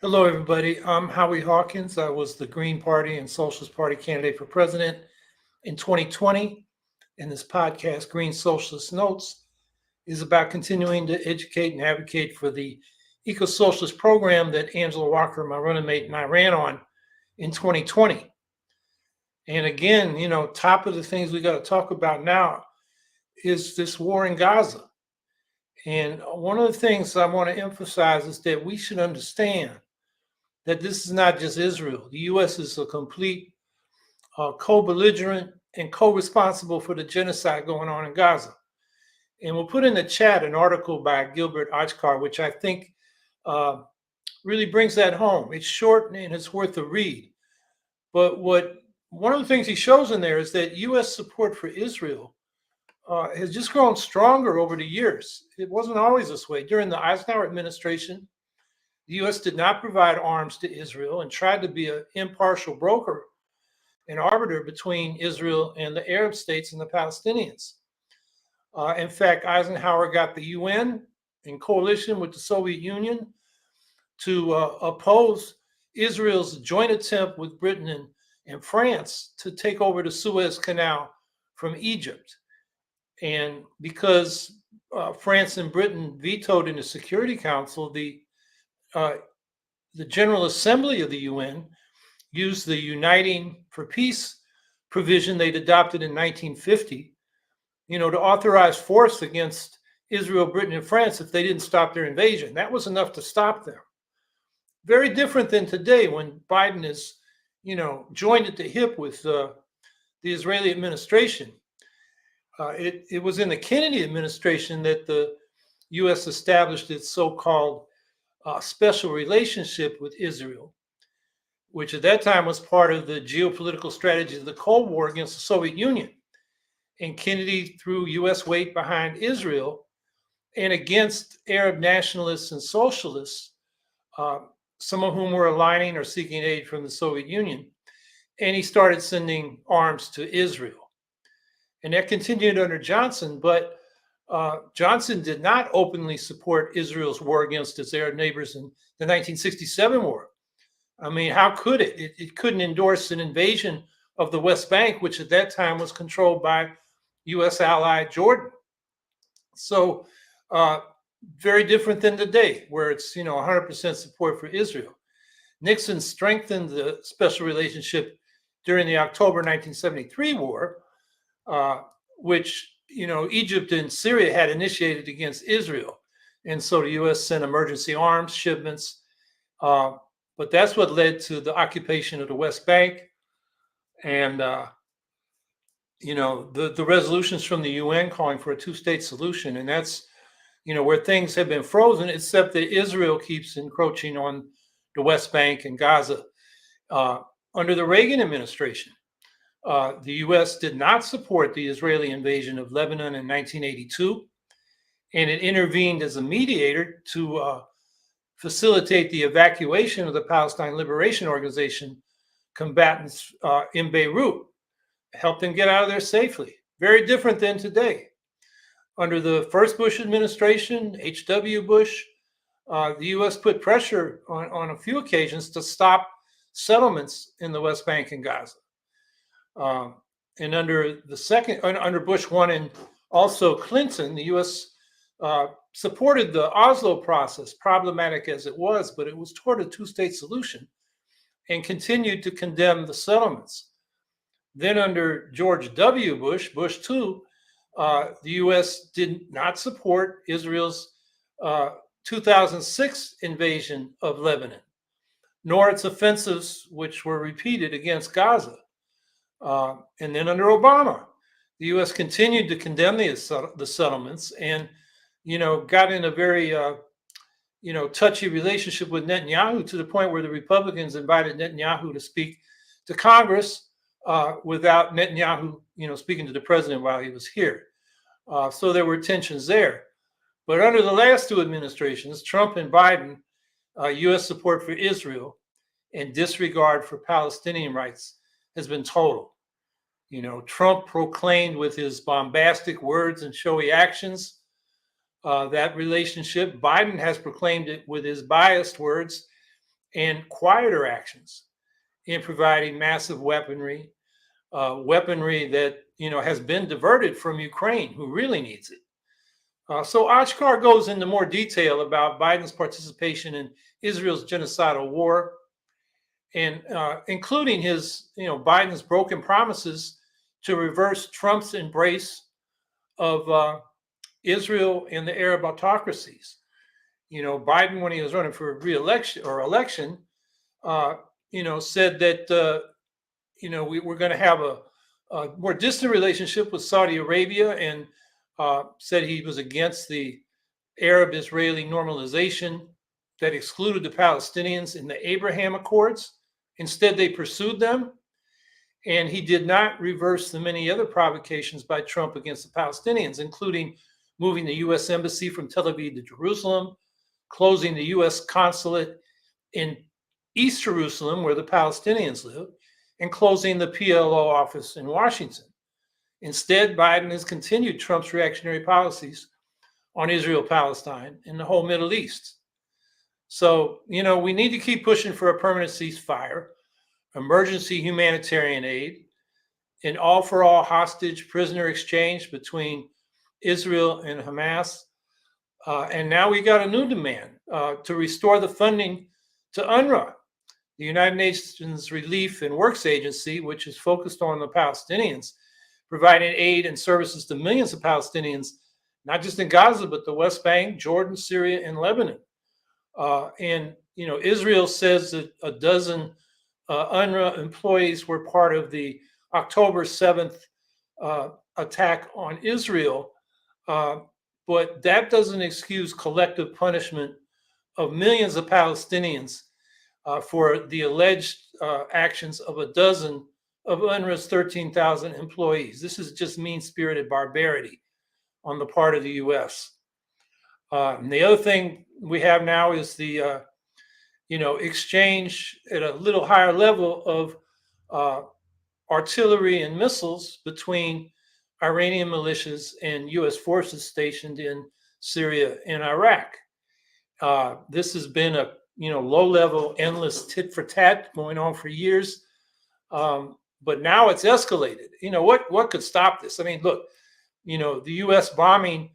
Hello, everybody. I'm Howie Hawkins. I was the Green Party and Socialist Party candidate for president in 2020. And this podcast, Green Socialist Notes, is about continuing to educate and advocate for the eco socialist program that Angela Walker, my running mate, and I ran on in 2020. And again, top of the things we got to talk about now is this war in Gaza. And one of the things I want to emphasize is that we should understand that this is not just Israel. The U.S. is a complete co-belligerent and co-responsible for the genocide going on in Gaza. And we'll put in the chat an article by Gilbert Achkar, which I think uh, really brings that home. It's short and it's worth a read. But one of the things he shows in there is that U.S. support for Israel has just grown stronger over the years. It wasn't always this way. During the Eisenhower administration, the U.S. did not provide arms to Israel and tried to be an impartial broker, an arbiter between Israel and the Arab states and the Palestinians. In fact, Eisenhower got the UN in coalition with the Soviet Union to oppose Israel's joint attempt with Britain and France to take over the Suez Canal from Egypt. And because France and Britain vetoed in the Security Council, uh, the General Assembly of the UN used the Uniting for Peace provision they'd adopted in 1950, to authorize force against Israel, Britain, and France if they didn't stop their invasion. That was enough to stop them. Very different than today when Biden is, joined at the hip with the Israeli administration. It was in the Kennedy administration that the U.S. established its so-called special relationship with Israel, which at that time was part of the geopolitical strategy of the Cold War against the Soviet Union. And Kennedy threw U.S. weight behind Israel and against Arab nationalists and socialists, some of whom were aligning or seeking aid from the Soviet Union. And he started sending arms to Israel. And that continued under Johnson, but Johnson did not openly support Israel's war against its Arab neighbors in the 1967 war. I mean, how could it? It couldn't endorse an invasion of the West Bank, which at that time was controlled by U.S. ally Jordan. So very different than today, where it's 100% support for Israel. Nixon strengthened the special relationship during the October 1973 war, which Egypt and Syria had initiated against Israel, and so the U.S. sent emergency arms shipments. But that's what led to the occupation of the West Bank, and the resolutions from the UN calling for a two-state solution, and that's where things have been frozen, except that Israel keeps encroaching on the West Bank and Gaza. Under the Reagan administration, the U.S. did not support the Israeli invasion of Lebanon in 1982, and it intervened as a mediator to facilitate the evacuation of the Palestine Liberation Organization combatants in Beirut, helped them get out of there safely. Very different than today. Under the first Bush administration, H.W. Bush, the U.S. put pressure on a few occasions to stop settlements in the West Bank and Gaza. And under Bush 1 and also Clinton, the U.S. Supported the Oslo process, problematic as it was, but it was toward a two-state solution, and continued to condemn the settlements. Then under George W. Bush, Bush 2, the U.S. did not support Israel's 2006 invasion of Lebanon, nor its offensives, which were repeated against Gaza. And then under Obama, the U.S. continued to condemn the settlements and, got in a very, touchy relationship with Netanyahu to the point where the Republicans invited Netanyahu to speak to Congress without Netanyahu, speaking to the president while he was here. So there were tensions there. But under the last two administrations, Trump and Biden, U.S. support for Israel and disregard for Palestinian rights has been total. Trump proclaimed with his bombastic words and showy actions that relationship. Biden has proclaimed it with his biased words and quieter actions in providing massive weaponry, weaponry that has been diverted from Ukraine, who really needs it. So Oshkar goes into more detail about Biden's participation in Israel's genocidal war, and including his, Biden's broken promises to reverse Trump's embrace of Israel and the Arab autocracies. Biden, when he was running for re-election or election, said that we're going to have a more distant relationship with Saudi Arabia, and said he was against the Arab-Israeli normalization that excluded the Palestinians in the Abraham Accords. Instead, they pursued them, and he did not reverse the many other provocations by Trump against the Palestinians, including moving the U.S. embassy from Tel Aviv to Jerusalem, closing the U.S. consulate in East Jerusalem, where the Palestinians live, and closing the PLO office in Washington. Instead, Biden has continued Trump's reactionary policies on Israel, Palestine, and the whole Middle East. So, we need to keep pushing for a permanent ceasefire, emergency humanitarian aid, an all-for-all hostage prisoner exchange between Israel and Hamas. And now we got a new demand to restore the funding to UNRWA, the United Nations Relief and Works Agency, which is focused on the Palestinians, providing aid and services to millions of Palestinians, not just in Gaza, but the West Bank, Jordan, Syria, and Lebanon. And Israel says that a dozen UNRWA employees were part of the October 7th attack on Israel. But that doesn't excuse collective punishment of millions of Palestinians for the alleged actions of a dozen of UNRWA's 13,000 employees. This is just mean-spirited barbarity on the part of the U.S. And the other thing we have now is the, exchange at a little higher level of artillery and missiles between Iranian militias and U.S. forces stationed in Syria and Iraq. This has been a low-level, endless tit for tat going on for years, but now it's escalated. What could stop this? I mean, look, the U.S. bombing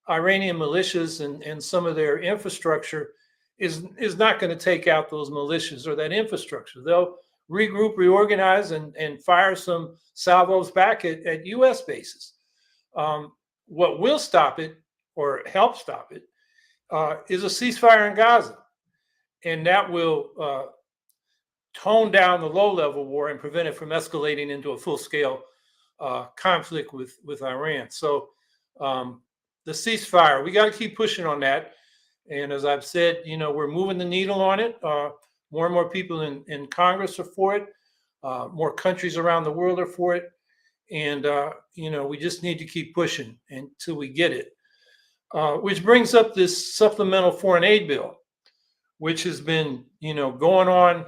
Iranian militias and some of their infrastructure is not going to take out those militias or that infrastructure. They'll regroup, reorganize, and fire some salvos back at U.S. bases. What will stop it, or help stop it, is a ceasefire in Gaza. And that will tone down the low-level war and prevent it from escalating into a full-scale conflict with Iran. So the ceasefire, we got to keep pushing on that. And as I've said, we're moving the needle on it. More and more people in Congress are for it. More countries around the world are for it. And, we just need to keep pushing until we get it. Which brings up this supplemental foreign aid bill, which has been, going on.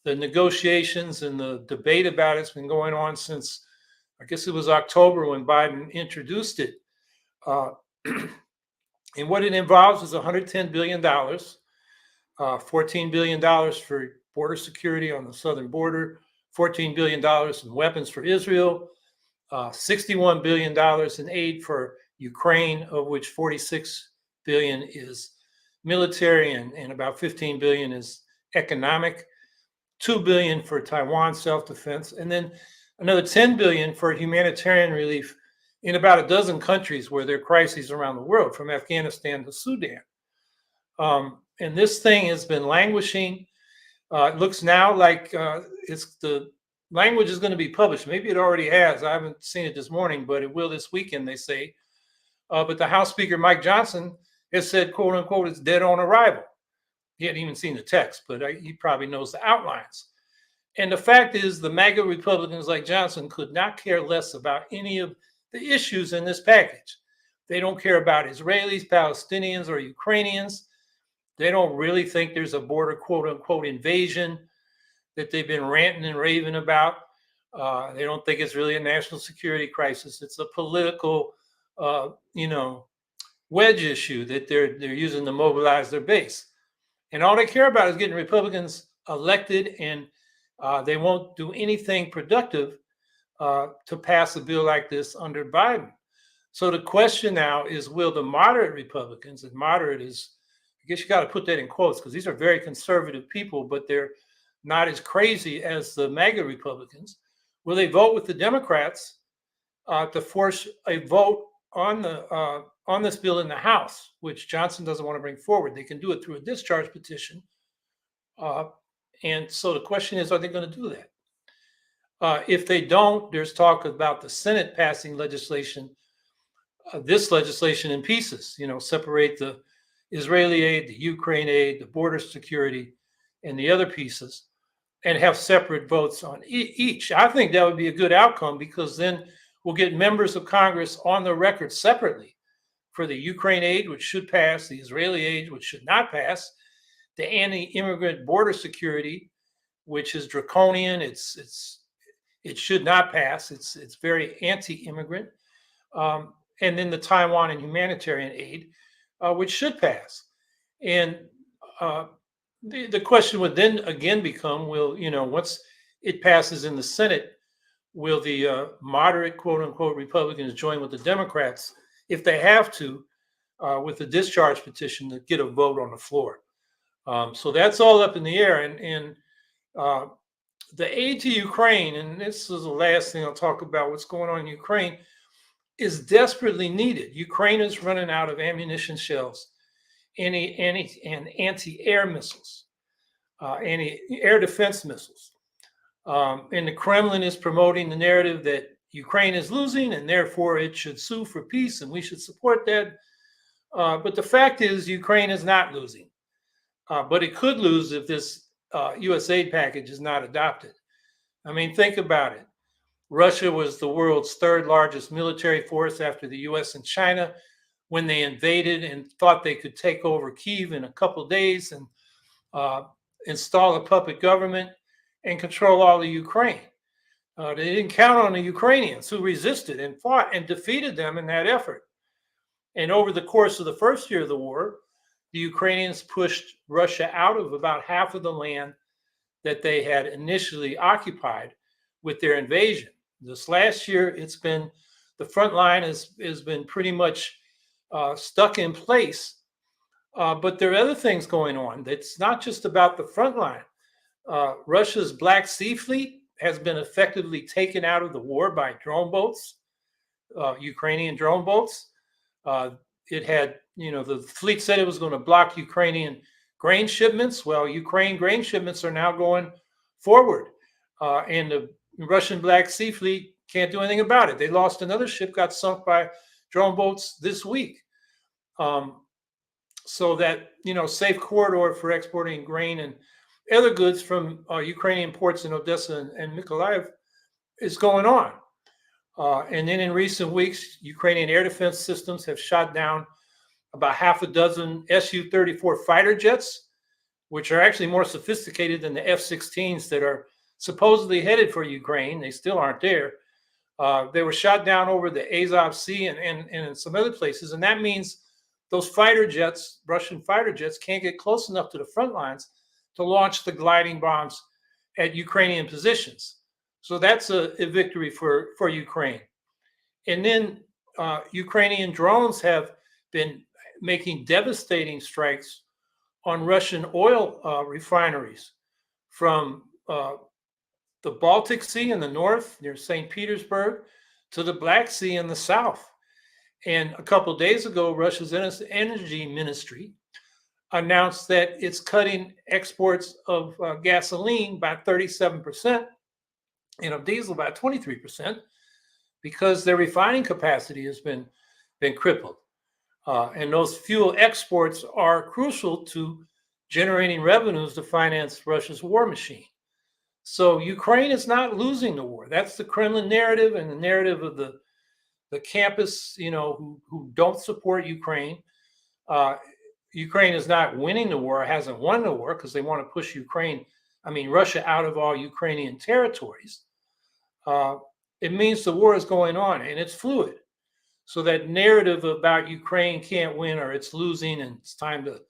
The negotiations and the debate about it's been going on since, I guess it was October when Biden introduced it. And what it involves is $110 billion, $14 billion for border security on the southern border, $14 billion in weapons for Israel, $61 billion in aid for Ukraine, of which $46 billion is military and about $15 billion is economic, $2 billion for Taiwan self-defense, and then another $10 billion for humanitarian relief in about a dozen countries where there are crises around the world, from Afghanistan to Sudan. And this thing has been languishing. It looks now like the language is going to be published. Maybe it already has. I haven't seen it this morning, but it will this weekend, they say. But the House Speaker, Mike Johnson, has said, quote unquote, it's dead on arrival. He hadn't even seen the text, but he probably knows the outlines. And the fact is, the MAGA Republicans like Johnson could not care less about any of the issues in this package. They don't care about Israelis, Palestinians, or Ukrainians. They don't really think there's a border, quote unquote, invasion that they've been ranting and raving about. They don't think it's really a national security crisis. It's a political, wedge issue that they're using to mobilize their base. And all they care about is getting Republicans elected, and they won't do anything productive to pass a bill like this under Biden. So the question now is, will the moderate Republicans, and moderate is, I guess you got to put that in quotes because these are very conservative people, but they're not as crazy as the MAGA Republicans. Will they vote with the Democrats to force a vote on this bill in the House, which Johnson doesn't want to bring forward? They can do it through a discharge petition. And so the question is, are they going to do that? If they don't, there's talk about the Senate passing legislation, this legislation in pieces, separate the Israeli aid, the Ukraine aid, the border security, and the other pieces, and have separate votes on each. I think that would be a good outcome because then we'll get members of Congress on the record separately for the Ukraine aid, which should pass, the Israeli aid, which should not pass, the anti-immigrant border security, which is draconian. It should not pass. It's very anti-immigrant. And then the Taiwan and humanitarian aid, which should pass. And the question would then again become, once it passes in the Senate, will the moderate, quote unquote, Republicans join with the Democrats, if they have to, with the discharge petition to get a vote on the floor? So that's all up in the air. And the aid to Ukraine, and this is the last thing I'll talk about, what's going on in Ukraine, is desperately needed. Ukraine is running out of ammunition shells, anti-air missiles, anti-air defense missiles. And the Kremlin is promoting the narrative that Ukraine is losing and therefore it should sue for peace and we should support that. But the fact is Ukraine is not losing. But it could lose if this U.S. aid package is not adopted. I mean, think about it. Russia was the world's third largest military force after the U.S. and China when they invaded and thought they could take over Kyiv in a couple of days and install a puppet government and control all of Ukraine. They didn't count on the Ukrainians who resisted and fought and defeated them in that effort. And over the course of the first year of the war, the Ukrainians pushed Russia out of about half of the land that they had initially occupied with their invasion. This last year, it's been, the front line has been pretty much stuck in place. But there are other things going on. It's not just about the front line. Russia's Black Sea Fleet has been effectively taken out of the war by drone boats, Ukrainian drone boats. It had, the fleet said it was going to block Ukrainian grain shipments. Well, Ukraine grain shipments are now going forward. And the Russian Black Sea Fleet can't do anything about it. They lost another ship, got sunk by drone boats this week. So that, safe corridor for exporting grain and other goods from Ukrainian ports in Odessa and Mykolaiv is going on. And then in recent weeks, Ukrainian air defense systems have shot down about half a dozen Su-34 fighter jets, which are actually more sophisticated than the F-16s that are supposedly headed for Ukraine. They still aren't there. They were shot down over the Azov Sea and in some other places. And that means those fighter jets, Russian fighter jets, can't get close enough to the front lines to launch the gliding bombs at Ukrainian positions. So that's a victory for Ukraine. And then Ukrainian drones have been making devastating strikes on Russian oil refineries from the Baltic Sea in the north near St. Petersburg to the Black Sea in the south. And a couple of days ago, Russia's energy ministry announced that it's cutting exports of gasoline by 37% and of diesel by 23% because their refining capacity has been crippled. And those fuel exports are crucial to generating revenues to finance Russia's war machine. So Ukraine is not losing the war. That's the Kremlin narrative and the narrative of the campus, who don't support Ukraine. Ukraine is not winning the war, hasn't won the war because they want to push Russia out of all Ukrainian territories. It means the war is going on and it's fluid. So that narrative about Ukraine can't win or it's losing and it's time to,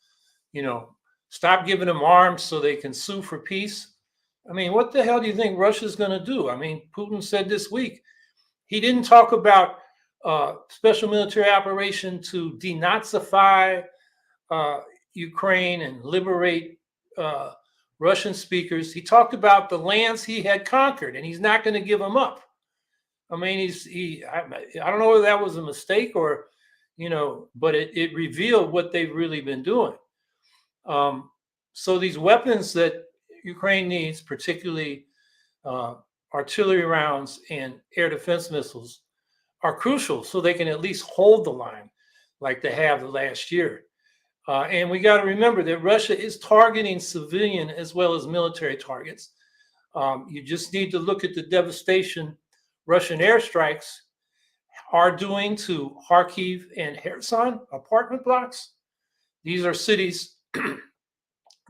stop giving them arms so they can sue for peace. I mean, what the hell do you think Russia's going to do? I mean, Putin said this week he didn't talk about special military operation to denazify Ukraine and liberate uh, Russian speakers. He talked about the lands he had conquered, and he's not going to give them up. I mean, I don't know whether that was a mistake or, but it revealed what they've really been doing. So these weapons that Ukraine needs, particularly artillery rounds and air defense missiles, are crucial so they can at least hold the line like they have the last year. And we got to remember that Russia is targeting civilian as well as military targets. You just need to look at the devastation Russian airstrikes are doing to Kharkiv and Kherson apartment blocks. These are cities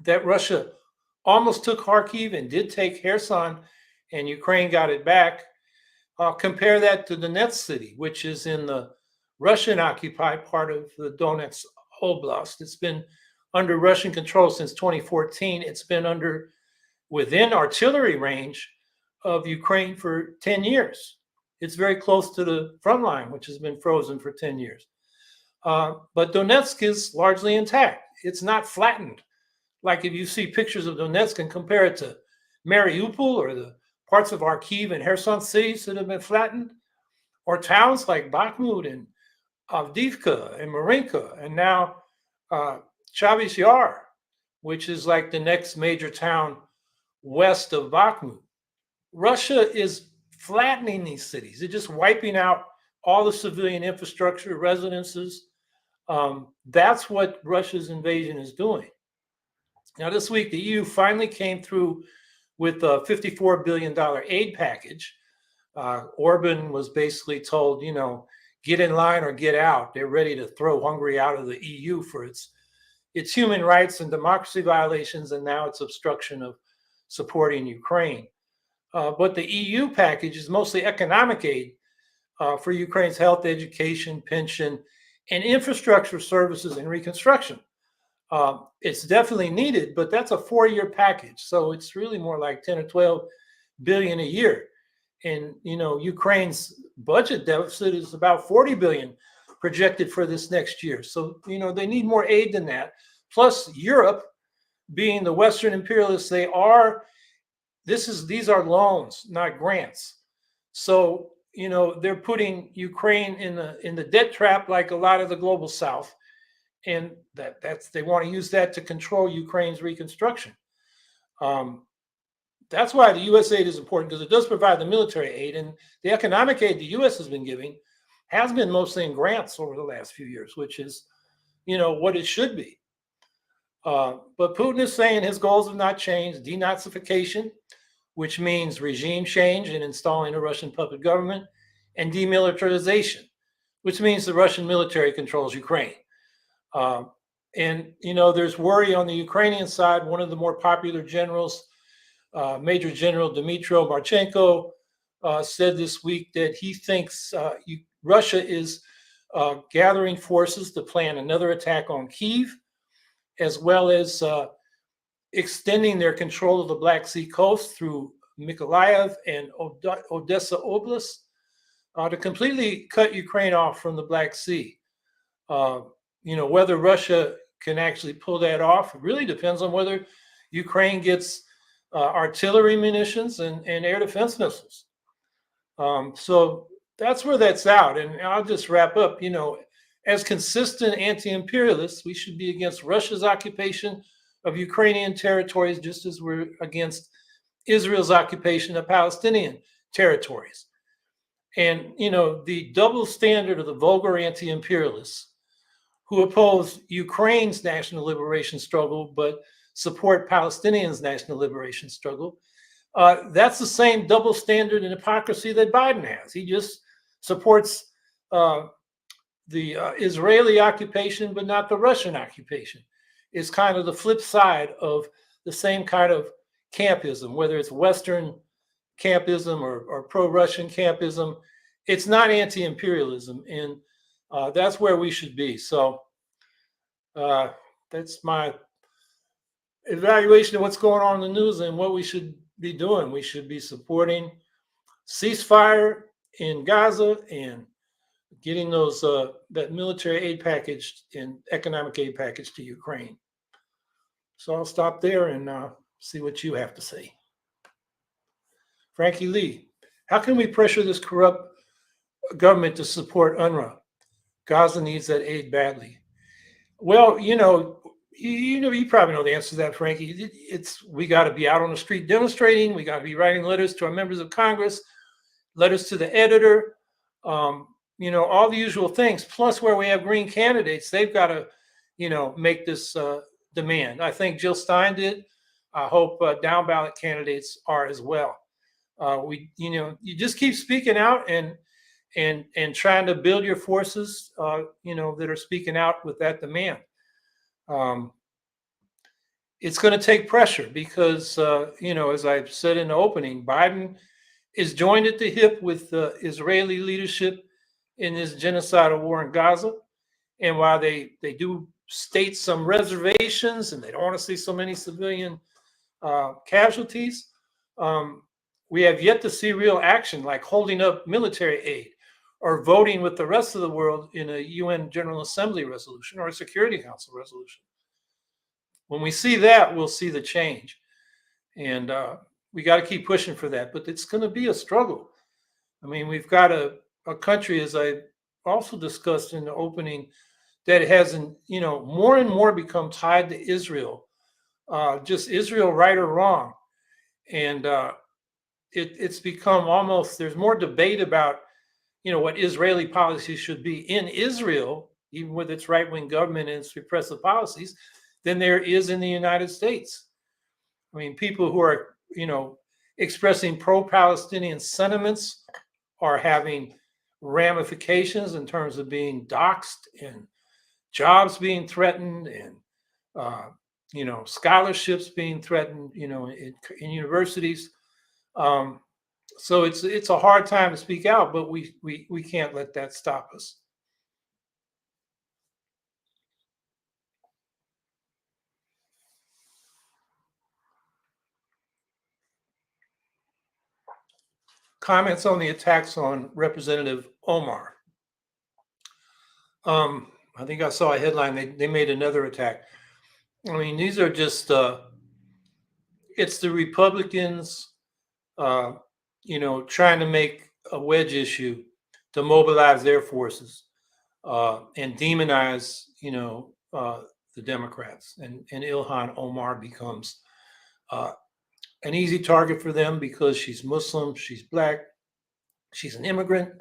that Russia almost took Kharkiv and did take Kherson, and Ukraine got it back. Compare that to Donetsk city, which is in the Russian-occupied part of the Donetsk Oblast. It's been under Russian control since 2014. It's been within artillery range of Ukraine for 10 years. It's very close to the front line, which has been frozen for 10 years. But Donetsk is largely intact. It's not flattened. Like if you see pictures of Donetsk and compare it to Mariupol or the parts of Kharkiv and Kherson cities that have been flattened, or towns like Bakhmut and Avdiivka and Marinka, and now Chavez Yar, which is like the next major town west of Bakhmut. Russia is flattening these cities. They're just wiping out all the civilian infrastructure, residences. That's what Russia's invasion is doing. Now, this week, the EU finally came through with a $54 billion aid package. Orban was basically told, get in line or get out. They're ready to throw Hungary out of the EU for its human rights and democracy violations, and now its obstruction of supporting Ukraine. But the EU package is mostly economic aid for Ukraine's health, education, pension, and infrastructure services and reconstruction. It's definitely needed, but that's a 4-year package. So it's really more like 10 or 12 billion a year. And, Ukraine's budget deficit is about 40 billion projected for this next year. So, they need more aid than that. Plus Europe, being the Western imperialists they are, these are loans, not grants. So, they're putting Ukraine in the debt trap like a lot of the global South. And they want to use that to control Ukraine's reconstruction. That's why the U.S. aid is important, because it does provide the military aid, and the economic aid the U.S. has been giving has been mostly in grants over the last few years, which is, what it should be. But Putin is saying his goals have not changed. Denazification, which means regime change and installing a Russian puppet government, and demilitarization, which means the Russian military controls Ukraine. And there's worry on the Ukrainian side. One of the more popular generals, Major General Dmytro Marchenko, said this week that he thinks Russia is gathering forces to plan another attack on Kyiv, as well as extending their control of the Black Sea coast through Mykolaiv and Odessa Oblast to completely cut Ukraine off from the Black Sea. Whether Russia can actually pull that off really depends on whether Ukraine gets artillery munitions and air defense missiles. So that's where that's out. And I'll just wrap up. As consistent anti-imperialists, we should be against Russia's occupation of Ukrainian territories, just as we're against Israel's occupation of Palestinian territories. And, the double standard of the vulgar anti-imperialists who oppose Ukraine's national liberation struggle, but support Palestinians' national liberation struggle. That's the same double standard and hypocrisy that Biden has. He just supports the Israeli occupation, but not the Russian occupation. It's kind of the flip side of the same kind of campism, whether it's Western campism or pro-Russian campism. It's not anti-imperialism, and that's where we should be. So that's my evaluation of what's going on in the news and what we should be doing. We should be supporting ceasefire in Gaza and getting those that military aid package and economic aid package to Ukraine. So I'll stop there and see what you have to say. Frankie Lee, how can we pressure this corrupt government to support UNRWA? Gaza needs that aid badly. Well, you probably know the answer to that, Frankie. We got to be out on the street demonstrating. We got to be writing letters to our members of Congress, letters to the editor, all the usual things. Plus, where we have green candidates, they've got to, make this demand. I think Jill Stein did. I hope down ballot candidates are as well. You just keep speaking out and trying to build your forces, that are speaking out with that demand. It's going to take pressure because, as I said in the opening, Biden is joined at the hip with the Israeli leadership in this genocidal war in Gaza. And while they do state some reservations and they don't want to see so many civilian casualties, we have yet to see real action like holding up military aid or voting with the rest of the world in a UN General Assembly resolution or a Security Council resolution. When we see that, we'll see the change. And we got to keep pushing for that. But it's going to be a struggle. I mean, we've got a country, as I also discussed in the opening, that has, more and more become tied to Israel, just Israel, right or wrong. And it's become almost, there's more debate about, what Israeli policies should be in Israel, even with its right-wing government and its repressive policies, than there is in the United States. I mean, people who are, expressing pro-Palestinian sentiments are having ramifications in terms of being doxxed and jobs being threatened and, scholarships being threatened, in universities. So it's a hard time to speak out, but we can't let that stop us. Comments on the attacks on Representative Omar. I think I saw a headline, they made another attack. I mean, these are just, it's the Republicans, trying to make a wedge issue to mobilize their forces and demonize, the Democrats. And Ilhan Omar becomes an easy target for them because she's Muslim, she's Black, she's an immigrant.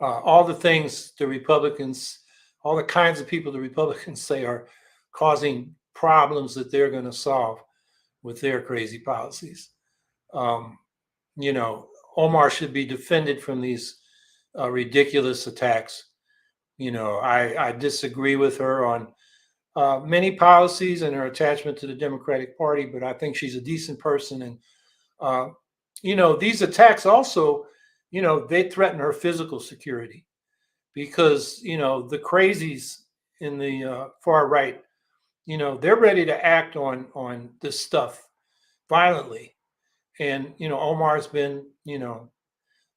All the things the Republicans, all the kinds of people the Republicans say are causing problems that they're going to solve with their crazy policies. Omar should be defended from these ridiculous attacks. I disagree with her on many policies and her attachment to the Democratic Party, but I think she's a decent person. And, these attacks also, they threaten her physical security because, the crazies in the far right, they're ready to act on this stuff violently. And, Omar's been,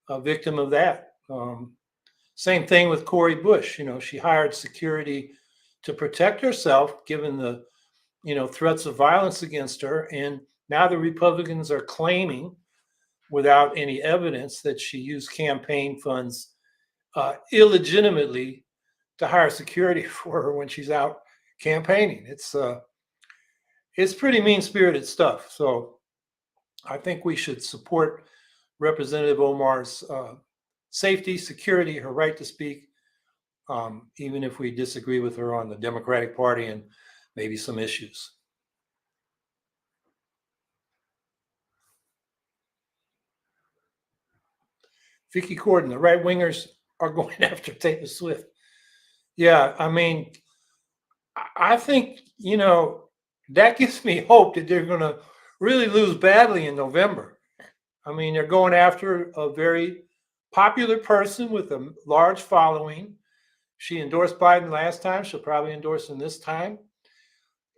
a victim of that. Same thing with Cori Bush. She hired security to protect herself, given the, threats of violence against her. And now the Republicans are claiming, without any evidence, that she used campaign funds illegitimately to hire security for her when she's out campaigning. It's pretty mean-spirited stuff. So I think we should support Representative Omar's safety, security, her right to speak, even if we disagree with her on the Democratic Party and maybe some issues. Vicky Corden, the right wingers are going after Taylor Swift. Yeah, I mean, I think, that gives me hope that they're going to really lose badly in November. I mean, they're going after a very popular person with a large following. She endorsed Biden last time. She'll probably endorse him this time.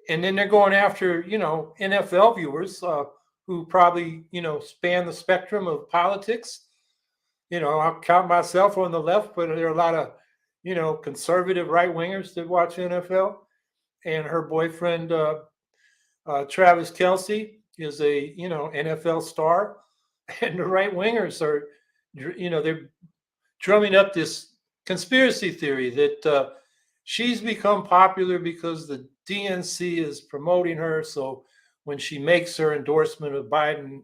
And then they're going after, NFL viewers who probably, span the spectrum of politics. I'll count myself on the left, but there are a lot of, conservative right wingers that watch NFL. And her boyfriend, Travis Kelsey, is a, NFL star. And the right wingers are, they're drumming up this conspiracy theory that she's become popular because the DNC is promoting her. So when she makes her endorsement of Biden,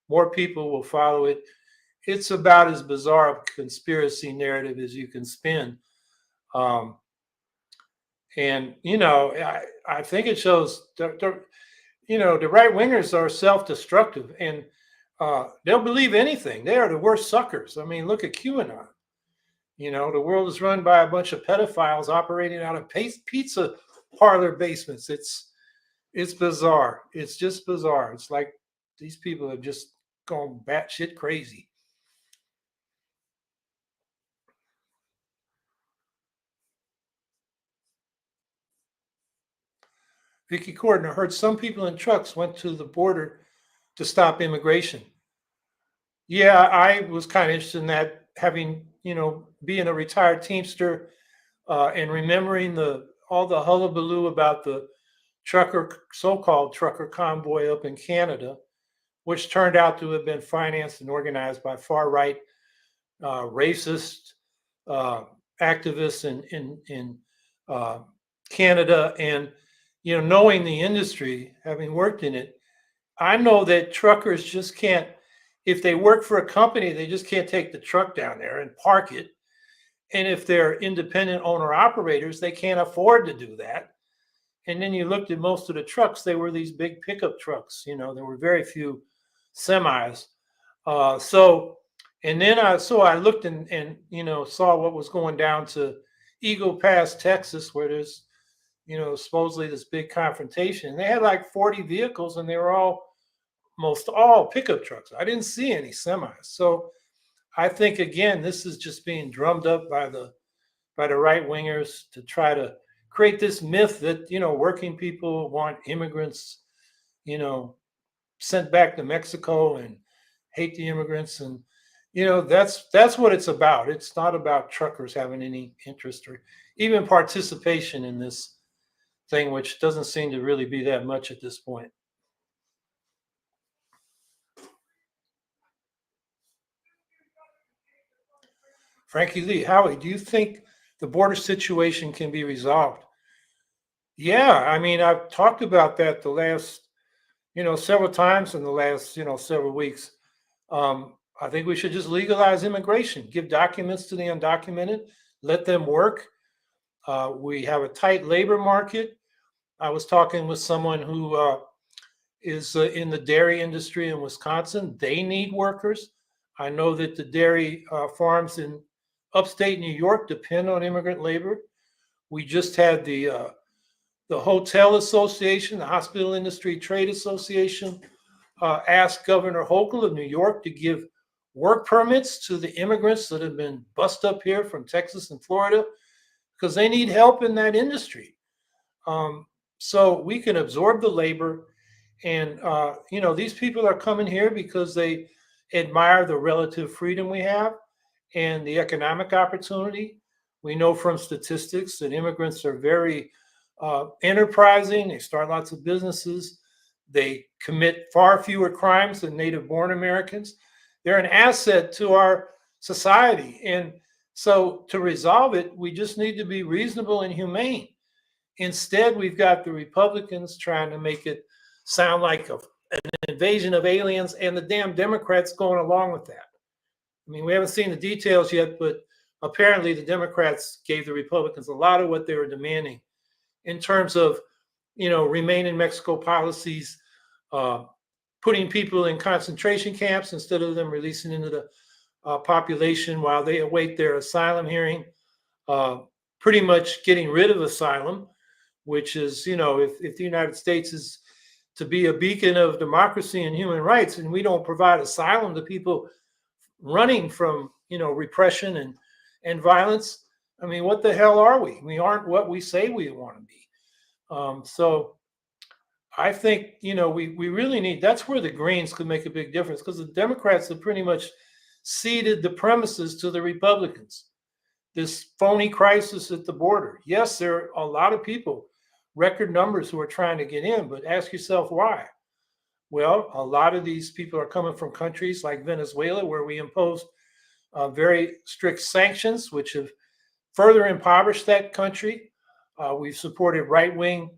more people will follow it. It's about as bizarre a conspiracy narrative as you can spin. Um, and, I think it shows, the right wingers are self destructive and they'll believe anything. They are the worst suckers. I mean, look at QAnon. The world is run by a bunch of pedophiles operating out of pizza parlor basements. It's bizarre. It's just bizarre. It's like these people have just gone batshit crazy. Vicky Corden, I heard some people in trucks went to the border to stop immigration. Yeah, I was kind of interested in that, having, being a retired Teamster and remembering all the hullabaloo about the so-called trucker convoy up in Canada, which turned out to have been financed and organized by far-right racist uh, activists in Canada. And knowing the industry, having worked in it, I know that truckers just can't. If they work for a company, they just can't take the truck down there and park it. And if they're independent owner operators, they can't afford to do that. And then you looked at most of the trucks, they were these big pickup trucks. There were very few semis. And then I looked and saw what was going down to Eagle Pass, Texas, where there's, supposedly this big confrontation. They had like 40 vehicles and they were most all pickup trucks. I didn't see any semis. So I think, again, this is just being drummed up by the right wingers to try to create this myth that, working people want immigrants, sent back to Mexico and hate the immigrants. And, that's what it's about. It's not about truckers having any interest or even participation in this thing, which doesn't seem to really be that much at this point. Frankie Lee, Howie, do you think the border situation can be resolved? Yeah, I mean, I've talked about that the last, several times in the last, several weeks. I think we should just legalize immigration, give documents to the undocumented, let them work. We have a tight labor market. I was talking with someone who is in the dairy industry in Wisconsin. They need workers. I know that the dairy farms in upstate New York depend on immigrant labor. We just had the Hotel Association, the Hospital Industry Trade Association, asked Governor Hochul of New York to give work permits to the immigrants that have been bussed up here from Texas and Florida because they need help in that industry. So we can absorb the labor. And, these people are coming here because they admire the relative freedom we have and the economic opportunity. We know from statistics that immigrants are very enterprising. They start lots of businesses. They commit far fewer crimes than native born Americans. They're an asset to our society. And so to resolve it, we just need to be reasonable and humane. Instead, we've got the Republicans trying to make it sound like an invasion of aliens, and the damn Democrats going along with that. I mean, we haven't seen the details yet, but apparently the Democrats gave the Republicans a lot of what they were demanding in terms of, remain in Mexico policies, putting people in concentration camps instead of them releasing into the population while they await their asylum hearing, pretty much getting rid of asylum, which is, if the United States is to be a beacon of democracy and human rights, and we don't provide asylum to people running from, repression and violence, I mean, what the hell are we? We aren't what we say we want to be. So I think, we really need, that's where the Greens could make a big difference because the Democrats have pretty much ceded the premises to the Republicans. This phony crisis at the border. Yes, there are a lot of people, record numbers, who are trying to get in, but ask yourself why. Well, a lot of these people are coming from countries like Venezuela, where we imposed very strict sanctions, which have further impoverished that country. We've supported right wing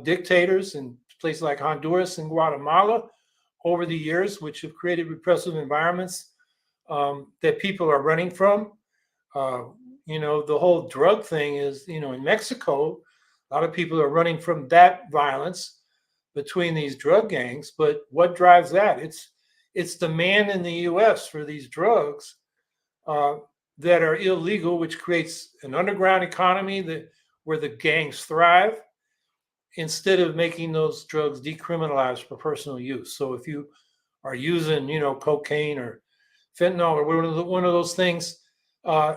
dictators in places like Honduras and Guatemala over the years, which have created repressive environments that people are running from. Uh, the whole drug thing is, in Mexico, a lot of people are running from that violence between these drug gangs. But what drives that? It's demand in the U.S. for these drugs uh, that are illegal, which creates an underground economy where the gangs thrive instead of making those drugs decriminalized for personal use. So if you are using, cocaine or fentanyl or one of those things, uh,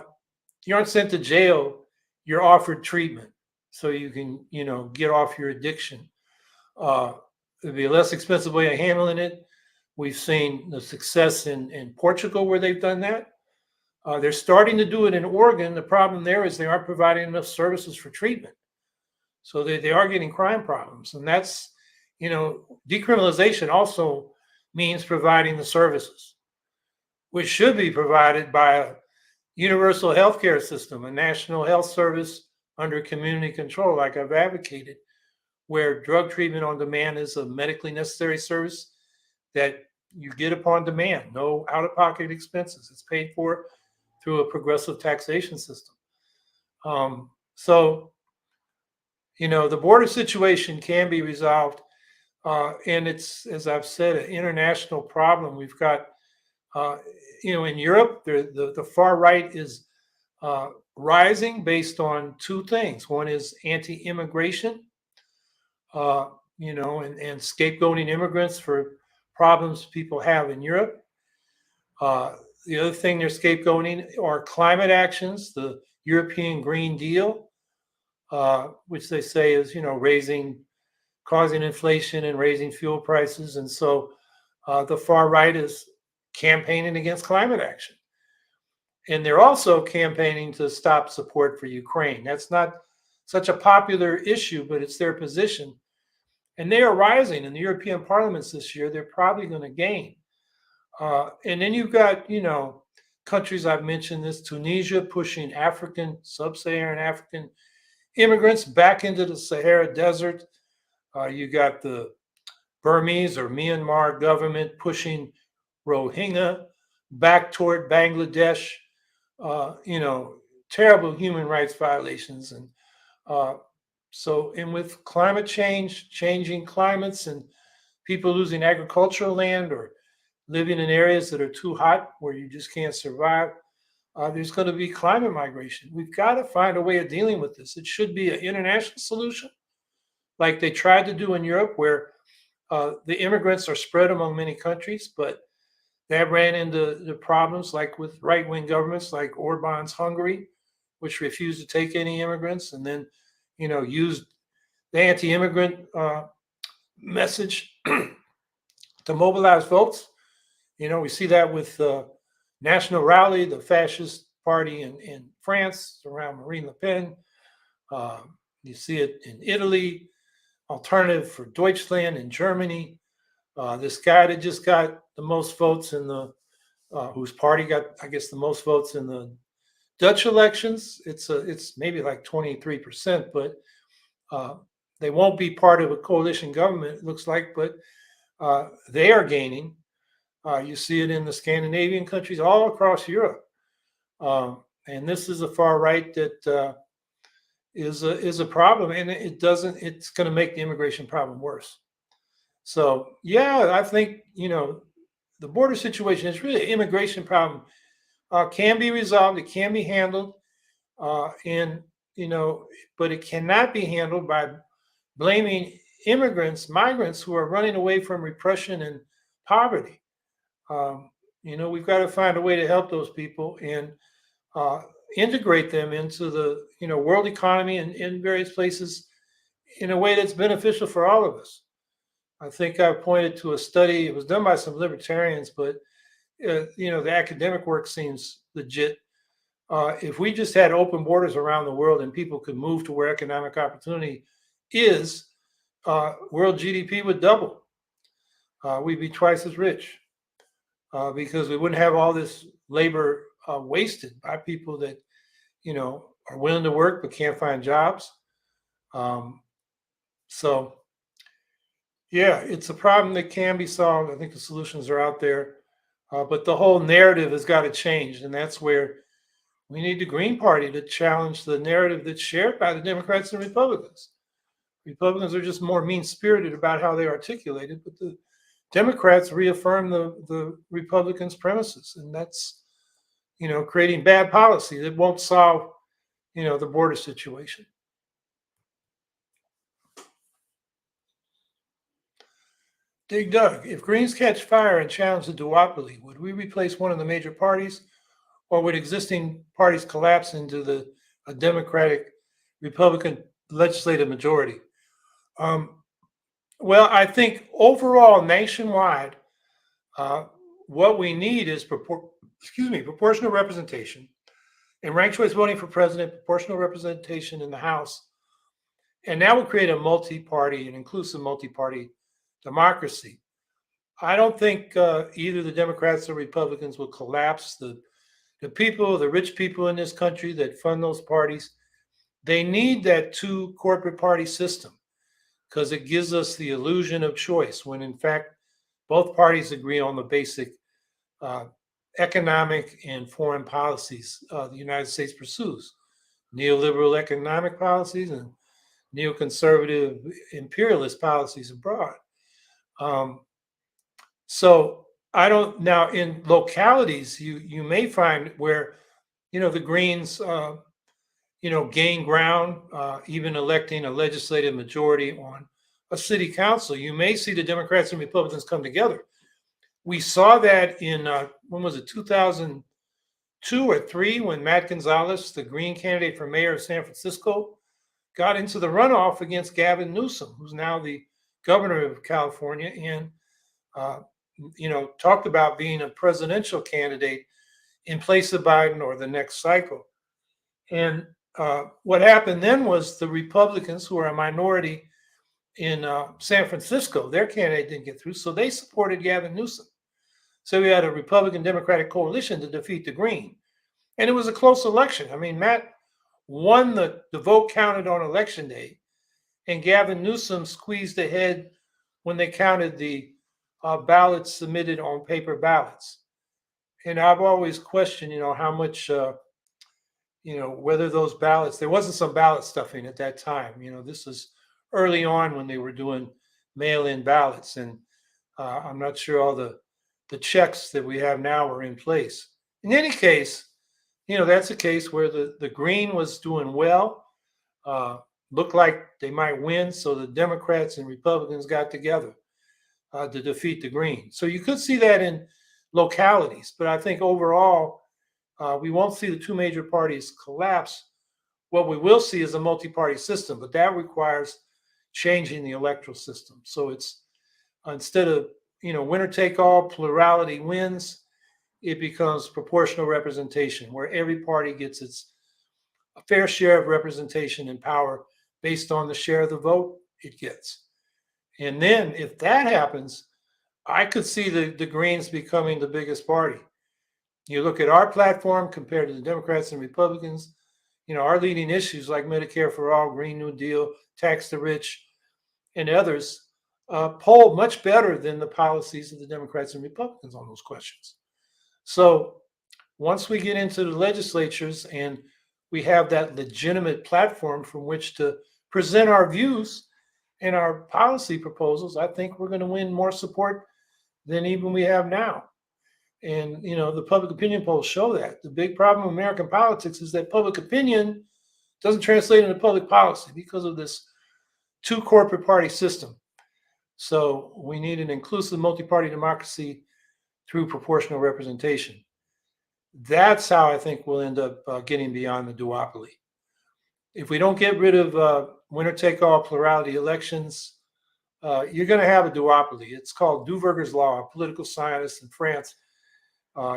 you aren't sent to jail. You're offered treatment so you can, get off your addiction. Uh, It'd be a less expensive way of handling it. We've seen the success in Portugal where they've done that. They're starting to do it in Oregon. The problem there is they aren't providing enough services for treatment. So they are getting crime problems. And that's, decriminalization also means providing the services, which should be provided by a universal healthcare system, a national health service under community control, like I've advocated, where drug treatment on demand is a medically necessary service that you get upon demand, no out of pocket expenses. It's paid for through a progressive taxation system. So, the border situation can be resolved. And it's, as I've said, an international problem. We've got, in Europe, the far right is rising based on two things. One is anti immigration, and scapegoating immigrants for problems people have in Europe. The other thing they're scapegoating are climate actions, the European Green Deal, which they say is, causing inflation and raising fuel prices. And so the far right is campaigning against climate action. And they're also campaigning to stop support for Ukraine. That's not such a popular issue, but it's their position. And they are rising in the European parliaments this year. They're probably going to gain. And then you've got, countries I've mentioned this, Tunisia pushing sub-Saharan African immigrants back into the Sahara Desert. You got the Burmese or Myanmar government pushing Rohingya back toward Bangladesh. Terrible human rights violations. And and with climate change, changing climates, and people losing agricultural land or living in areas that are too hot where you just can't survive, there's going to be climate migration. We've got to find a way of dealing with this. It should be an international solution, like they tried to do in Europe, where the immigrants are spread among many countries, but that ran into the problems like with right-wing governments like Orban's Hungary, which refused to take any immigrants, and then, used the anti-immigrant message to mobilize votes. We see that with National Rally, the fascist party in France around Marine Le Pen. You see it in Italy, Alternative for Deutschland in Germany. This guy that just got the most votes whose party got, I guess, the most votes in the Dutch elections. It's maybe like 23%, but they won't be part of a coalition government, it looks like, but they are gaining. You see it in the Scandinavian countries, all across Europe. And this is a far right that is a problem, and it's going to make the immigration problem worse. So, yeah, I think, the border situation is really an immigration problem. Can be resolved, it can be handled, and, but it cannot be handled by blaming migrants who are running away from repression and poverty. We've got to find a way to help those people and integrate them into the, world economy and in various places in a way that's beneficial for all of us. I think I pointed to a study. It was done by some libertarians, but the academic work seems legit. If we just had open borders around the world and people could move to where economic opportunity is, world GDP would double. We'd be twice as rich because we wouldn't have all this labor wasted by people that are willing to work but can't find jobs. Um, so yeah, it's a problem that can be solved. I think the solutions are out there, but the whole narrative has got to change, and that's where we need the Green Party to challenge the narrative that's shared by the Democrats and Republicans. Republicans are just more mean-spirited about how they articulate it, but the Democrats reaffirm the Republicans' premises, and that's creating bad policy that won't solve the border situation. Dig Doug, if Greens catch fire and challenge the duopoly, would we replace one of the major parties, or would existing parties collapse into a Democratic Republican legislative majority? Well, I think overall, nationwide, what we need is proportional representation and ranked choice voting for president, proportional representation in the House, and that would create a multi-party, an inclusive multi-party democracy. I don't think either the Democrats or Republicans will collapse the people, the rich people in this country that fund those parties. They need that two corporate party system because it gives us the illusion of choice when in fact both parties agree on the basic economic and foreign policies the United States pursues. Neoliberal economic policies and neoconservative imperialist policies abroad. So I don't now in localities you may find where the Greens gain ground, even electing a legislative majority on a city council. You may see the Democrats and Republicans come together. We saw that in when was it 2002 or 3 when Matt Gonzalez, the Green candidate for mayor of San Francisco, got into the runoff against Gavin Newsom, who's now the governor of California, and talked about being a presidential candidate in place of Biden or the next cycle. And what happened then was the Republicans, who are a minority in San Francisco, their candidate didn't get through, so they supported Gavin Newsom. So we had a Republican-Democratic coalition to defeat the Green. And it was a close election. I mean, Matt won the vote counted on election day, and Gavin Newsom squeezed ahead when they counted the ballots submitted on paper ballots. And I've always questioned, how much, whether those ballots, there wasn't some ballot stuffing at that time. This is early on when they were doing mail-in ballots. And I'm not sure all the checks that we have now are in place. In any case, that's a case where the Green was doing well, looked like they might win. So the Democrats and Republicans got together to defeat the Green. So you could see that in localities, but I think overall, we won't see the two major parties collapse. What we will see is a multi-party system, but that requires changing the electoral system. So it's instead of winner take all, plurality wins, it becomes proportional representation, where every party gets its fair share of representation and power based on the share of the vote it gets. And then if that happens, I could see the Greens becoming the biggest party. You look at our platform compared to the Democrats and Republicans, our leading issues like Medicare for All, Green New Deal, tax the rich, and others poll much better than the policies of the Democrats and Republicans on those questions. So once we get into the legislatures and we have that legitimate platform from which to present our views and our policy proposals, I think we're going to win more support than even we have now. And, the public opinion polls show that. The big problem in American politics is that public opinion doesn't translate into public policy because of this two corporate party system. So we need an inclusive multi-party democracy through proportional representation. That's how I think we'll end up getting beyond the duopoly. If we don't get rid of winner-take-all plurality elections, you're going to have a duopoly. It's called Duverger's law, a political scientist in France.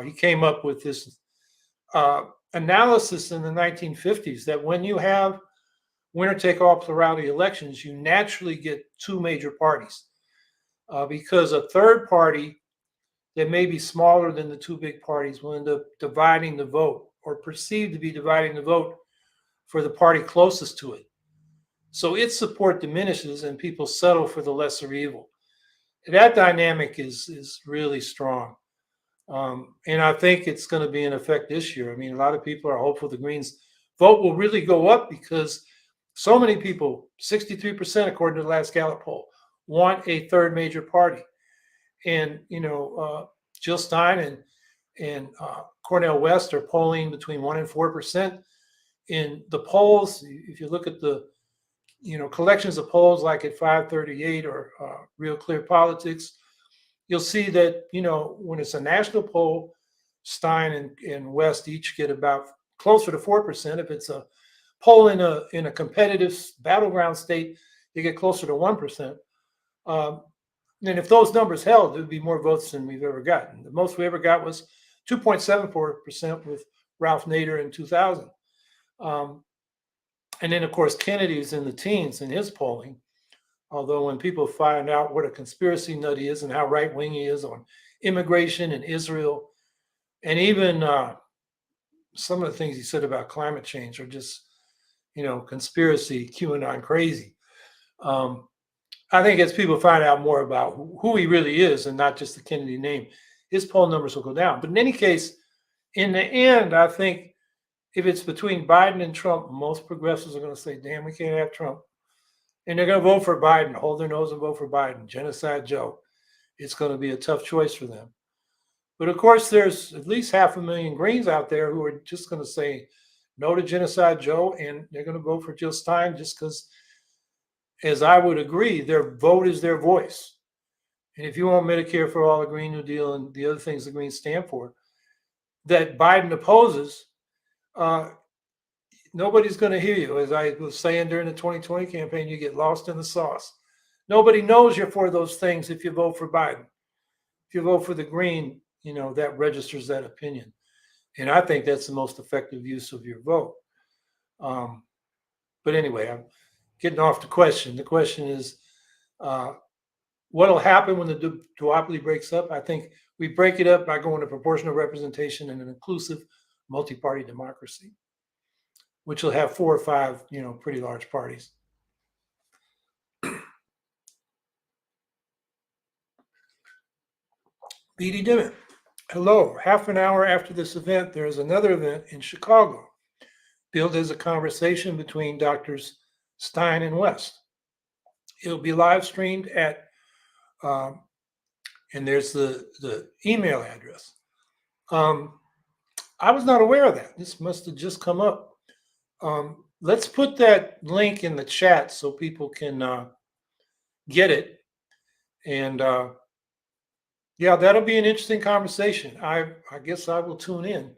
He came up with this uh, analysis in the 1950s that when you have winner take all plurality elections, you naturally get two major parties because a third party that may be smaller than the two big parties will end up dividing the vote or perceived to be dividing the vote for the party closest to it. So its support diminishes and people settle for the lesser evil. That dynamic is really strong. And I think it's going to be in effect this year. I mean, a lot of people are hopeful the Greens vote will really go up because so many people, 63% according to the last Gallup poll, want a third major party. And, Jill Stein and Cornel West are polling between 1% and 4%. In the polls, if you look at the collections of polls like at 538 or Real Clear Politics, you'll see that when it's a national poll, Stein and West each get about closer to 4%. If it's a poll in a competitive battleground state, they get closer to 1%. And if those numbers held, it would be more votes than we've ever gotten. The most we ever got was 2.74% with Ralph Nader in 2000. And then, of course, Kennedy's in the teens in his polling. Although when people find out what a conspiracy nut he is and how right-wing he is on immigration and Israel, and even some of the things he said about climate change are just, conspiracy, QAnon crazy. I think as people find out more about who he really is and not just the Kennedy name, his poll numbers will go down. But in any case, in the end, I think if it's between Biden and Trump, most progressives are going to say, damn, we can't have Trump. And they're going to vote for Biden, hold their nose and vote for Biden, Genocide Joe. It's going to be a tough choice for them. But of course, there's at least 500,000 Greens out there who are just going to say no to Genocide Joe, and they're going to vote for Jill Stein just because, as I would agree, their vote is their voice. And if you want Medicare for all, the Green New Deal, and the other things the Greens stand for, that Biden opposes, nobody's going to hear you. As I was saying during the 2020 campaign, you get lost in the sauce. Nobody knows you're for those things if you vote for Biden. If you vote for the Green, that registers that opinion. And I think that's the most effective use of your vote. But anyway, I'm getting off the question. The question is, what will happen when the duopoly breaks up? I think we break it up by going to proportional representation and an inclusive multi-party democracy, which will have 4 or 5, pretty large parties. BD Dimmitt, hello. Half an hour after this event, there is another event in Chicago, billed as a conversation between Doctors Stein and West. It'll be live streamed at, and there's the email address. I was not aware of that. This must have just come up. Let's put that link in the chat so people can get it. And yeah, that'll be an interesting conversation. I guess I will tune in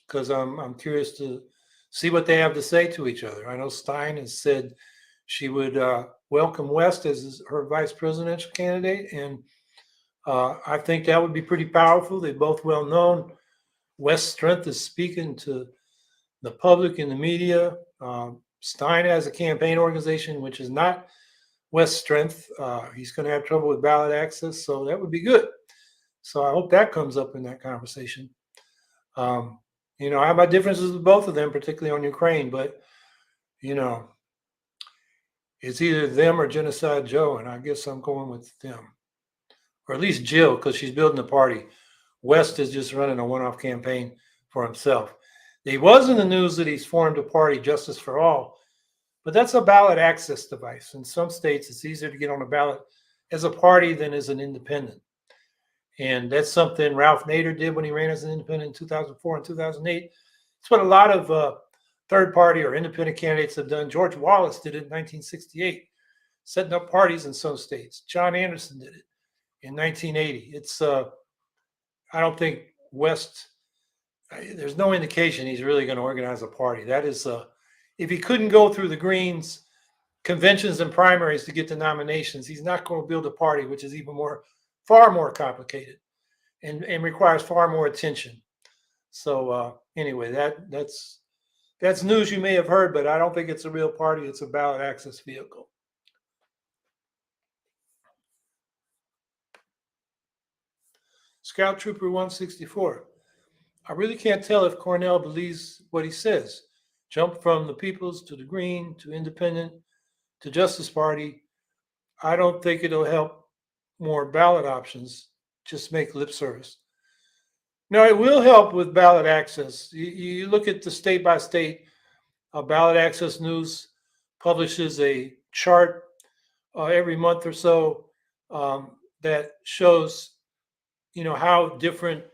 because I'm curious to see what they have to say to each other. I know Stein has said she would welcome West as her vice presidential candidate, and I think that would be pretty powerful. They're both well known. West's strength is speaking to the public and the media. Stein has a campaign organization, which is not West's strength. He's going to have trouble with ballot access, so that would be good. So I hope that comes up in that conversation. I have my differences with both of them, particularly on Ukraine, but, it's either them or Genocide Joe, and I guess I'm going with them. Or at least Jill, because she's building a party. West is just running a one-off campaign for himself. He was in the news that he's formed a party, Justice for All, but that's a ballot access device. In some states, it's easier to get on a ballot as a party than as an independent. And that's something Ralph Nader did when he ran as an independent in 2004 and 2008. It's what a lot of third party or independent candidates have done. George Wallace did it in 1968, setting up parties in some states. John Anderson did it in 1980. I don't think West, there's no indication he's really going to organize a party. That is, if he couldn't go through the Greens, conventions and primaries to get the nominations. He's not going to build a party, which is far more complicated and requires far more attention. So anyway, that's news you may have heard, but I don't think it's a real party. It's a ballot access vehicle. Scout Trooper 164. I really can't tell if Cornell believes what he says. Jump from the People's to the Green to Independent to Justice Party. I don't think it'll help more ballot options. Just make lip service. No, it will help with ballot access. You look at the state by state. Ballot Access News publishes a chart every month or so that shows, how different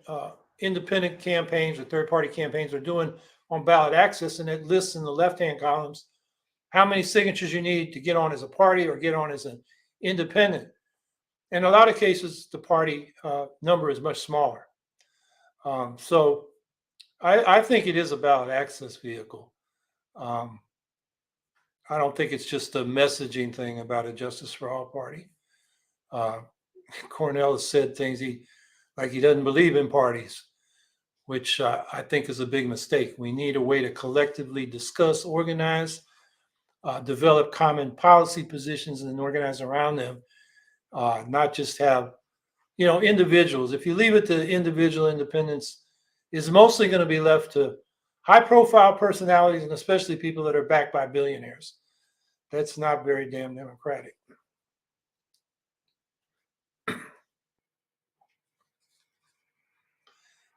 independent campaigns or third-party campaigns are doing on ballot access, and it lists in the left-hand columns how many signatures you need to get on as a party or get on as an independent. In a lot of cases, the party number is much smaller. So I think it is a ballot access vehicle. I don't think it's just a messaging thing about a Justice for All party. Cornell has said things he doesn't believe in parties, which I think is a big mistake. We need a way to collectively discuss, organize, develop common policy positions and then organize around them, not just have, individuals. If you leave it to individual independence, it's mostly going to be left to high-profile personalities and especially people that are backed by billionaires. That's not very damn democratic.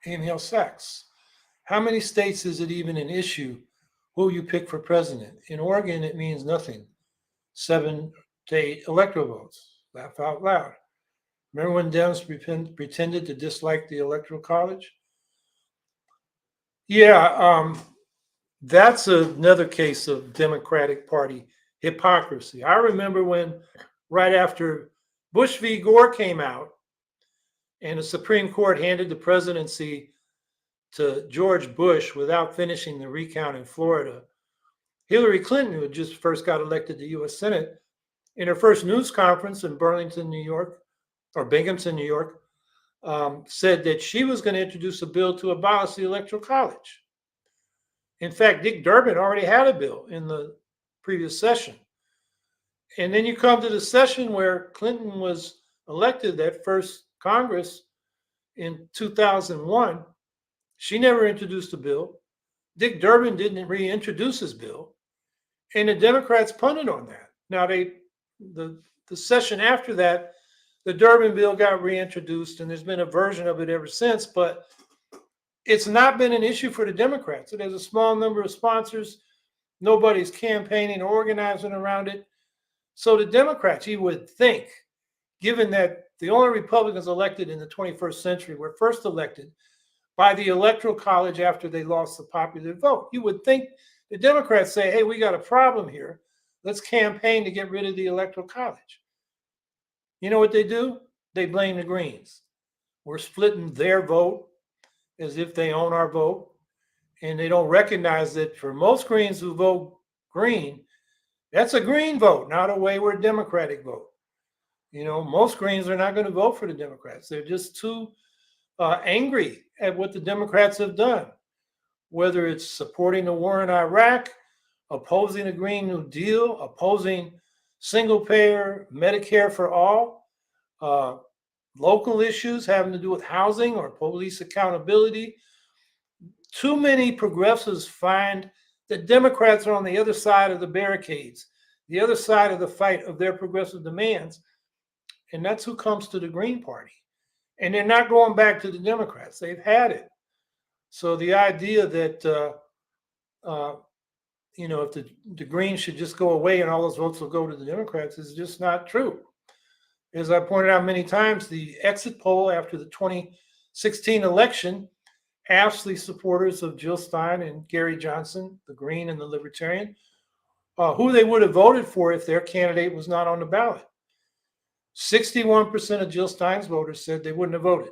Emil Sachs. How many states is it even an issue who you pick for president? In Oregon, it means nothing. 7 to 8 electoral votes. Laugh out loud. Remember when Dems pretended to dislike the Electoral College? Yeah, that's another case of Democratic Party hypocrisy. I remember when, right after Bush v. Gore came out, and the Supreme Court handed the presidency to George Bush without finishing the recount in Florida, Hillary Clinton, who had just first got elected to the U.S. Senate, in her first news conference in Burlington, New York, or Binghamton, New York, said that she was going to introduce a bill to abolish the Electoral College. In fact, Dick Durbin already had a bill in the previous session. And then you come to the session where Clinton was elected, that first Congress in 2001. She never introduced a bill. Dick Durbin didn't reintroduce his bill. And the Democrats punted on that. Now, the session after that, the Durbin bill got reintroduced, and there's been a version of it ever since, but it's not been an issue for the Democrats. It has a small number of sponsors. Nobody's campaigning or organizing around it. So the Democrats, you would think, given that the only Republicans elected in the 21st century were first elected by the Electoral College after they lost the popular vote, you would think the Democrats say, hey, we got a problem here. Let's campaign to get rid of the Electoral College. You know what they do? They blame the Greens. We're splitting their vote as if they own our vote. And they don't recognize that for most Greens who vote Green, that's a Green vote, not a wayward Democratic vote. Most Greens are not going to vote for the Democrats. They're just too angry at what the Democrats have done, whether it's supporting the war in Iraq, opposing the Green New Deal, opposing single-payer Medicare for all, local issues having to do with housing or police accountability. Too many progressives find that Democrats are on the other side of the barricades, the other side of the fight of their progressive demands, and that's who comes to the Green Party. And they're not going back to the Democrats. They've had it. So the idea that, if the Greens should just go away and all those votes will go to the Democrats is just not true. As I pointed out many times, the exit poll after the 2016 election asked the supporters of Jill Stein and Gary Johnson, the Green and the Libertarian, who they would have voted for if their candidate was not on the ballot. 61% of Jill Stein's voters said they wouldn't have voted.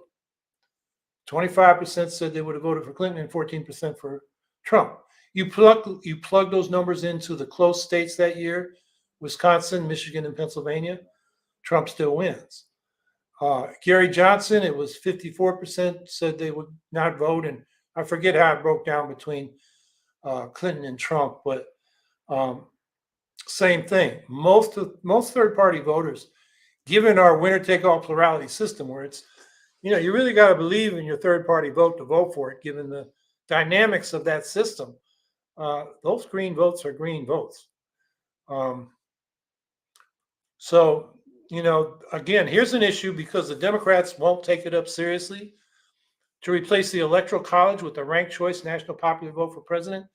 25% said they would have voted for Clinton and 14% for Trump. You plug those numbers into the close states that year Wisconsin, Michigan, and Pennsylvania, Trump still wins. Gary Johnson, it was 54% said they would not vote, and I forget how it broke down between Clinton and Trump, but same thing. Most third-party voters, given our winner-take-all plurality system, where it's, you really got to believe in your third-party vote to vote for it, given the dynamics of that system. Those green votes are green votes. So, again, here's an issue because the Democrats won't take it up seriously to replace the Electoral College with the ranked choice national popular vote for president.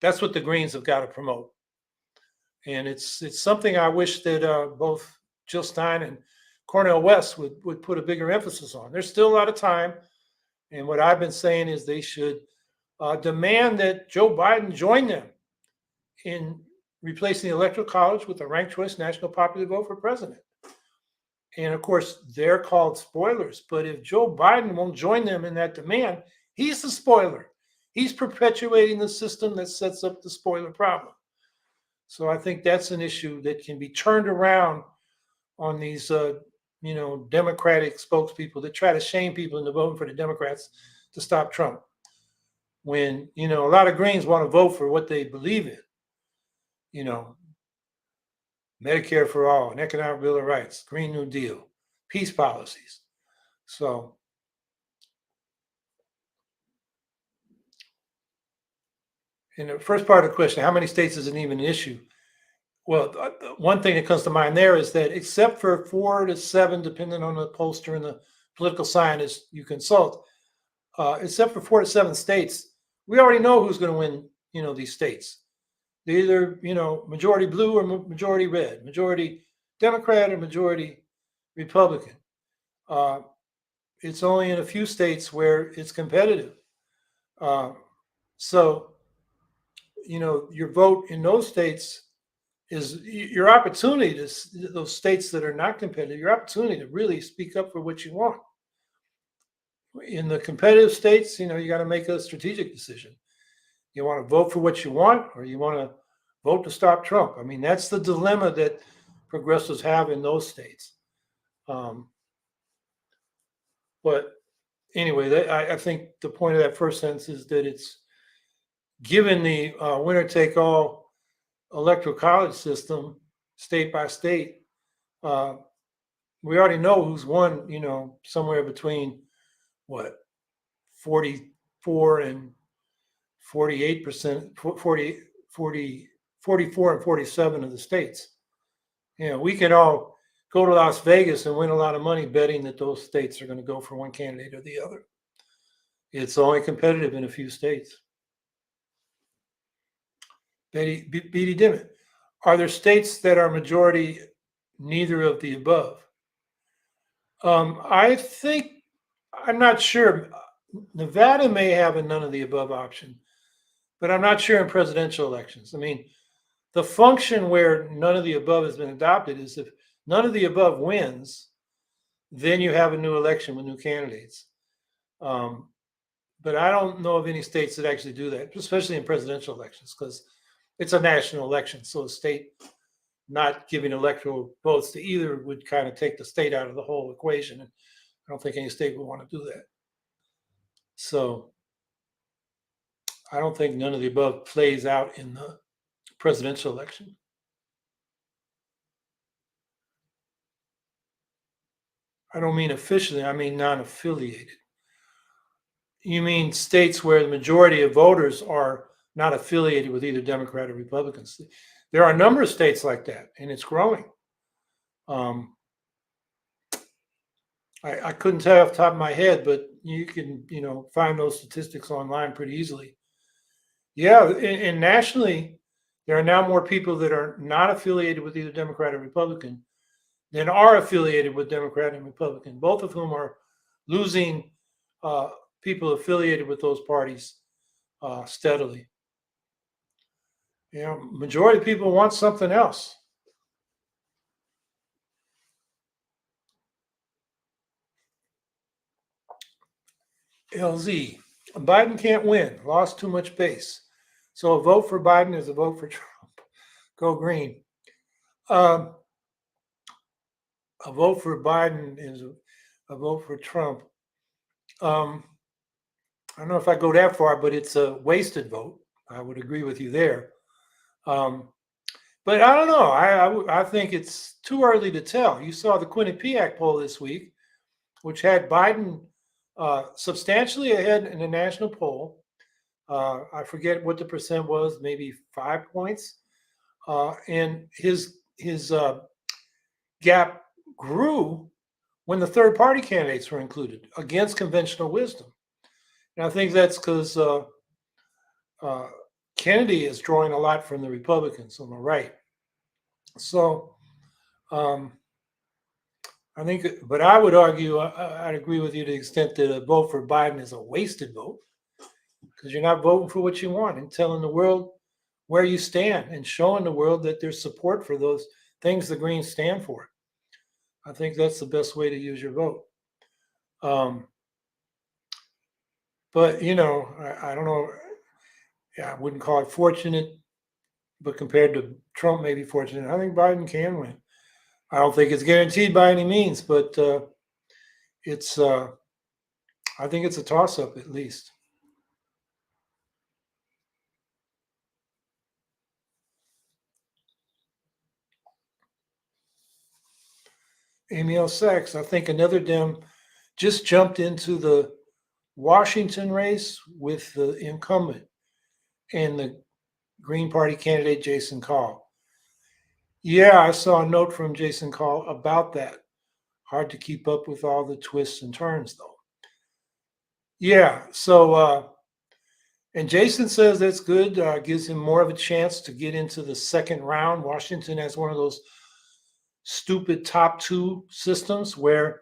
That's what the Greens have got to promote. And it's something I wish that both Jill Stein and Cornel West would put a bigger emphasis on. There's still a lot of time. And what I've been saying is they should demand that Joe Biden join them in replacing the Electoral College with a ranked choice national popular vote for president. And of course, they're called spoilers. But if Joe Biden won't join them in that demand, he's the spoiler. He's perpetuating the system that sets up the spoiler problem. So I think that's an issue that can be turned around on these, Democratic spokespeople that try to shame people into voting for the Democrats to stop Trump. When, a lot of Greens want to vote for what they believe in, Medicare for all, an economic bill of rights, Green New Deal, peace policies. So, in the first part of the question, how many states is it even an issue? Well, one thing that comes to mind there is that except for 4 to 7, depending on the pollster and the political scientist you consult, except for 4 to 7 states, we already know who's going to win, these states. They're either, majority blue or majority red, majority Democrat or majority Republican. It's only in a few states where it's competitive. So, your vote in those states is your opportunity to those states that are not competitive, your opportunity to really speak up for what you want. In the competitive states, you got to make a strategic decision. You want to vote for what you want, or you want to vote to stop Trump. I mean, that's the dilemma that progressives have in those states. But anyway, I think the point of that first sentence is that it's given the winner-take-all electoral college system, state by state. We already know who's won, somewhere between 44 and 48%, 44 and 47 of the states. We can all go to Las Vegas and win a lot of money betting that those states are going to go for one candidate or the other. It's only competitive in a few states. Beatty Dimmitt, are there states that are majority neither of the above? I think, I'm not sure. Nevada may have a none of the above option, but I'm not sure in presidential elections. I mean, the function where none of the above has been adopted is if none of the above wins, then you have a new election with new candidates. But I don't know of any states that actually do that, especially in presidential elections, because it's a national election. So a state not giving electoral votes to either would kind of take the state out of the whole equation. And I don't think any state would want to do that. So I don't think none of the above plays out in the presidential election. I don't mean officially, I mean non-affiliated. You mean states where the majority of voters are not affiliated with either Democrat or Republicans. There are a number of states like that, and it's growing. I couldn't tell you off the top of my head, but you can, find those statistics online pretty easily. Yeah, and nationally, there are now more people that are not affiliated with either Democrat or Republican than are affiliated with Democrat and Republican, both of whom are losing people affiliated with those parties steadily. Majority of people want something else. LZ, Biden can't win, lost too much base. So a vote for Biden is a vote for Trump. Go green. Um, a vote for Biden is a vote for Trump. Um, I don't know if I go that far, but it's a wasted vote. I would agree with you there. Um, but I don't know. I think it's too early to tell. You saw the Quinnipiac poll this week, which had Biden substantially ahead in the national poll. I forget what the percent was, maybe 5 points, and his gap grew when the third party candidates were included against conventional wisdom. And I think that's because uh, Kennedy is drawing a lot from the Republicans on the right. So um, I think, but I would argue, I'd agree with you to the extent that a vote for Biden is a wasted vote because you're not voting for what you want and telling the world where you stand and showing the world that there's support for those things the Greens stand for. I think that's the best way to use your vote. Um, but I don't know. Yeah, I wouldn't call it fortunate, but compared to Trump, maybe fortunate. I think Biden can win. I don't think it's guaranteed by any means, but it's. I think it's a toss-up at least. Amy L. Sachs, I think another Dem just jumped into the Washington race with the incumbent and the Green Party candidate, Jason Call. Yeah, I saw a note from Jason Call about that. Hard to keep up with all the twists and turns, though. Yeah, so, and Jason says that's good, gives him more of a chance to get into the second round. Washington has one of those stupid top two systems where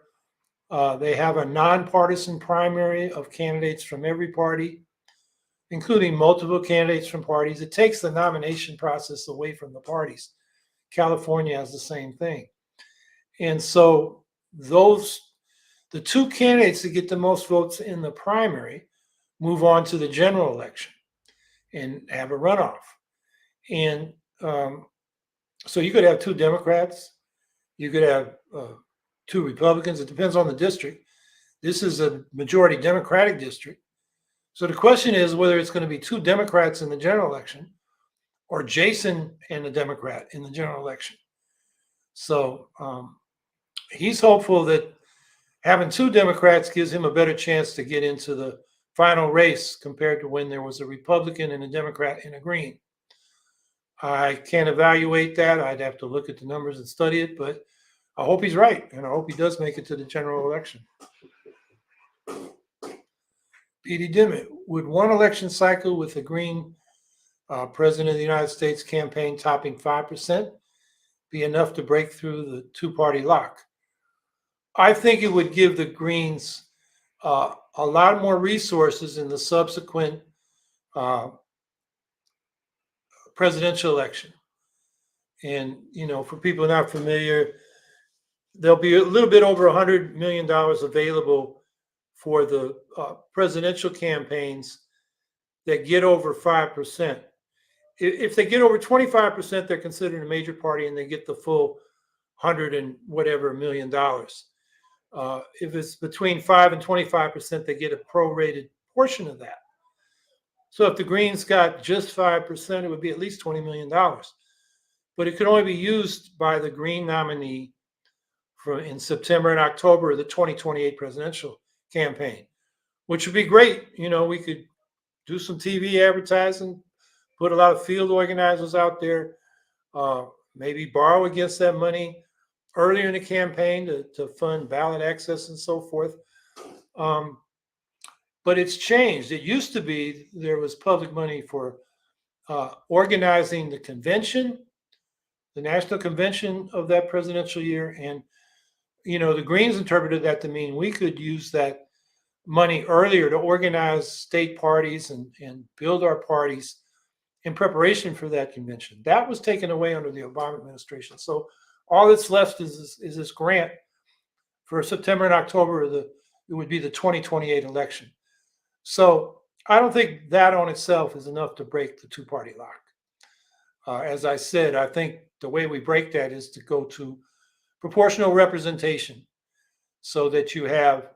they have a nonpartisan primary of candidates from every party, including multiple candidates from parties. It takes the nomination process away from the parties. California has the same thing. And so the two candidates that get the most votes in the primary move on to the general election and have a runoff. And so you could have two Democrats, you could have two Republicans. It depends on the district. This is a majority Democratic district. So the question is whether it's going to be two Democrats in the general election or Jason and a Democrat in the general election. So he's hopeful that having two Democrats gives him a better chance to get into the final race compared to when there was a Republican and a Democrat and a Green. I can't evaluate that. I'd have to look at the numbers and study it, but I hope he's right, and I hope he does make it to the general election. Petey Dimmitt, would one election cycle with a Green President of the United States campaign topping 5% be enough to break through the two-party lock? I think it would give the Greens a lot more resources in the subsequent presidential election. And, for people not familiar, there'll be a little bit over $100 million available for the presidential campaigns that get over 5%. If they get over 25%, they're considered a major party and they get the full 100 and whatever $million. If it's between 5 and 25%, they get a prorated portion of that. So if the Greens got just 5%, it would be at least $20 million. But it could only be used by the Green nominee in September and October of the 2028 presidential campaign, which would be great. We could do some TV advertising, put a lot of field organizers out there, maybe borrow against that money earlier in the campaign to fund ballot access and so forth. But it's changed. It used to be there was public money for organizing the convention, the national convention of that presidential year. And, the Greens interpreted that to mean we could use that money earlier to organize state parties and build our parties in preparation for that convention. That was taken away under the Obama administration. So all that's left is this grant for September and October. It would be the 2028 election. So I don't think that on itself is enough to break the two-party lock. As I said, I think the way we break that is to go to proportional representation, so that you have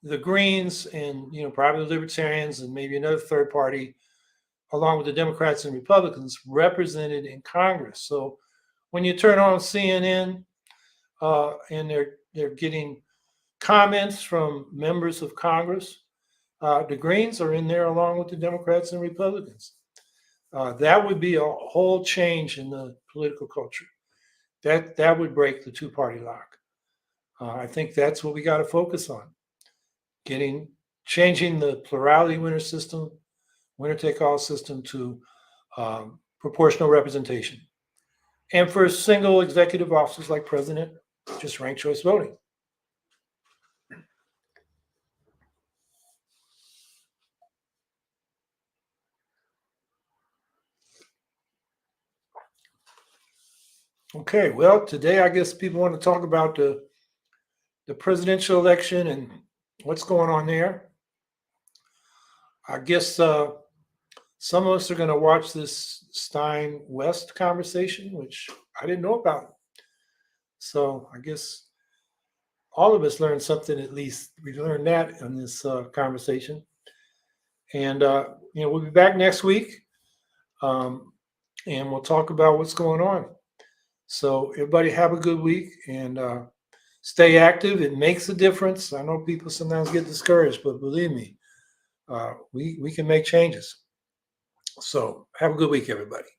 the Greens and probably the Libertarians and maybe another third party, along with the Democrats and Republicans, represented in Congress. So when you turn on CNN and they're getting comments from members of Congress, the Greens are in there along with the Democrats and Republicans. That would be a whole change in the political culture. That would break the two-party lock. I think that's what we got to focus on: changing the plurality winner-take-all system to proportional representation, and for single executive offices like president, just ranked choice voting. Okay, well, today I guess people want to talk about the presidential election and what's going on there. I guess some of us are going to watch this Stein-West conversation, which I didn't know about. So I guess all of us learned something, at least. We learned that in this conversation. And, we'll be back next week, and we'll talk about what's going on. So everybody have a good week and stay active. It makes a difference. I know people sometimes get discouraged, but believe me, we can make changes. So have a good week, everybody.